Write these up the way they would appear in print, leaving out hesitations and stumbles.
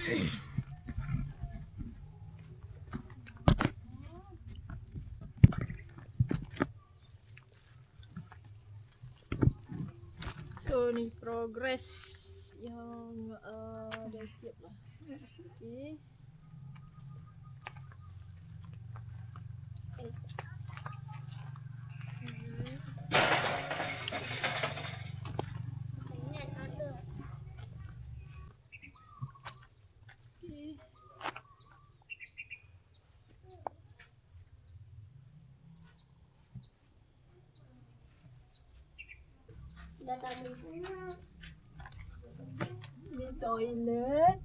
So ni progress yang dah siap lah. Okay. Datang di sana. Ni toilet.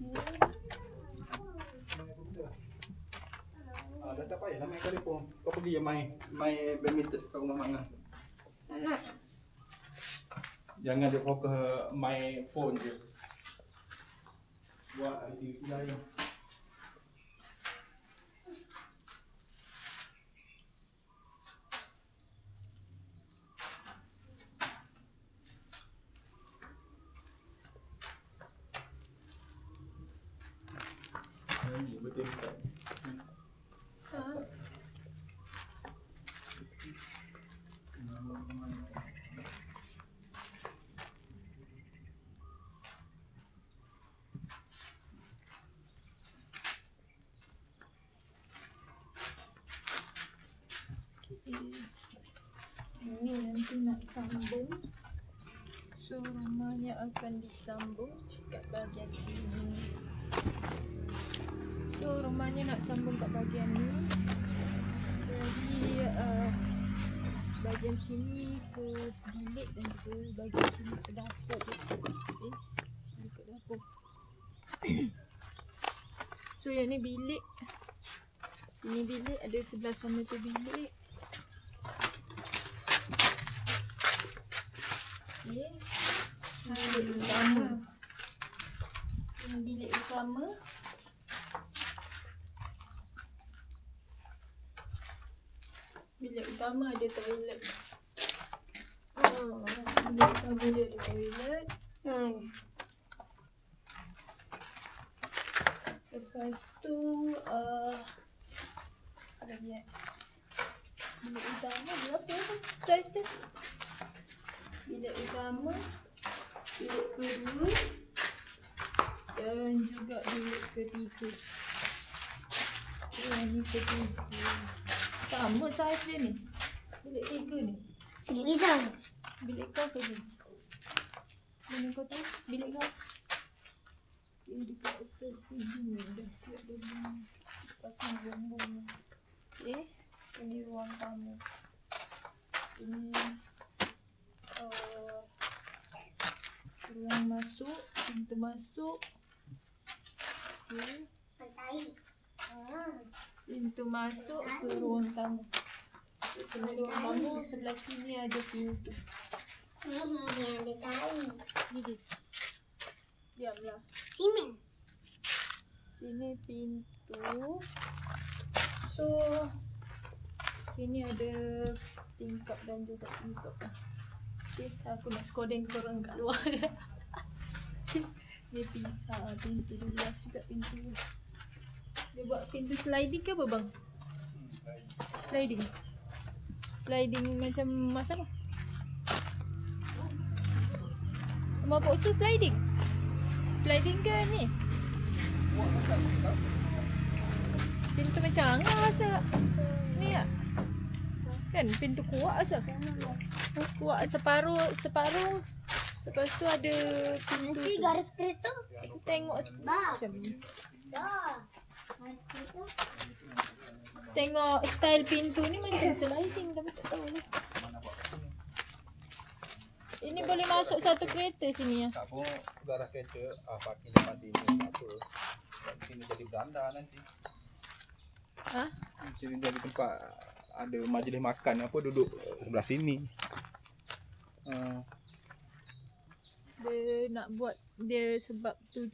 Okay. Dah tak payah lah main telefon. Kau pergi je main badminton kat rumah Mak Ngah. Nak. Jangan dia fokus main phone je. Buat aktiviti lain. Ini betul tak? Ini nanti nak sambung. So rumahnya akan disambung kat bahagian sini. So rumahnya nak sambung kat bahagian ni. Jadi bahagian sini ke bilik dan juga bahagian sini ke dapur. Okay. Ini ke dapur. So yang ni bilik. Sini bilik, ada sebelah sana tu bilik. Okay. Bilik utama. Ini bilik utama. Bilik utama ada toilet. Bilik utama dia ada toilet. Lepas tu apa lagi? Bilik utama berapa tu saiz dia? Bilik utama, bilik kedua dan juga bilik ketiga. Yang ni ketiga. Sama saiz dia ni. Bilik tiga ni. Bilik hitam. Bilik kau ke ni? Mana kau tahu? Bilik kau? Yang dekat atas ni dah siap dah ni. Pasang bumbung. Okay. Ini ruang tamu. Ini ruang masuk, pintu masuk. Okay. Pintu masuk ke ruang tamu. Sebelah ruang tamu, sebelah sini ada pintu. Ada kain. Gigi. Diamlah. Simen. Sini pintu. So sini ada tingkap dan juga tingkap. Okay, aku nak skodeng korang kat luar. Dia pintu dia luas juga pintu. Dia buat pintu sliding ke apa bang? Sliding. Sliding macam masa apa? Rumah Pok Su sliding. Sliding ke ni? Pintu macam angah rasa. Ni tak? Kan pintu kuat rasa. Kuat separuh. Lepas tu ada pintu. Nanti garis kereta. Tengok macam ni. Dah. Garis kereta. Tengok style pintu ni macam sliding tapi tak tahu lah. Ini boleh masuk satu kereta sini ya. Tak pun garah kereta parking depan sini tak apa. Kat sini jadi beranda nanti. Ha? Sini jadi tempat ada majlis makan apa duduk sebelah sini. Dia nak buat dia sebab tu